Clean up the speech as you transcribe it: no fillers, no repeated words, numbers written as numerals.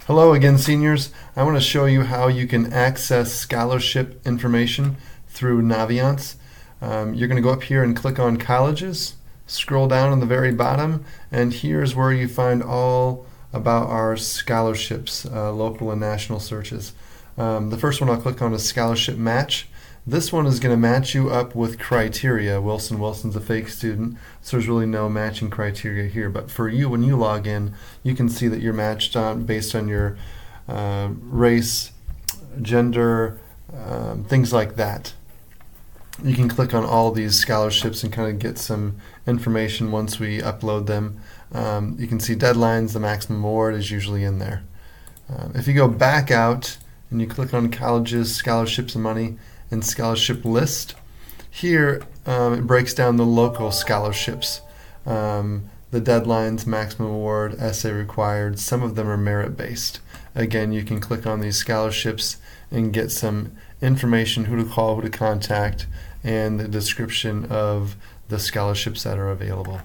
Hello again, seniors. I want to show you how you can access scholarship information through Naviance. You're going to go up here and click on colleges, scroll down on the very bottom, and here's where you find all about our scholarships, local and national searches. The first one I'll click on is Scholarship Match. This one is going to match you up with criteria. Wilson's a fake student, so there's really no matching criteria here. But for you, when you log in, you can see that you're matched on based on your race, gender, things like that. You can click on all these scholarships and kind of get some information once we upload them. You can see deadlines, the maximum award is usually in there. If you go back out and you click on colleges, scholarships and money, and scholarship list, here it breaks down the local scholarships. The deadlines, maximum award, essay required, some of them are merit based. Again, you can click on these scholarships and get some information, who to call, who to contact, and the description of the scholarships that are available.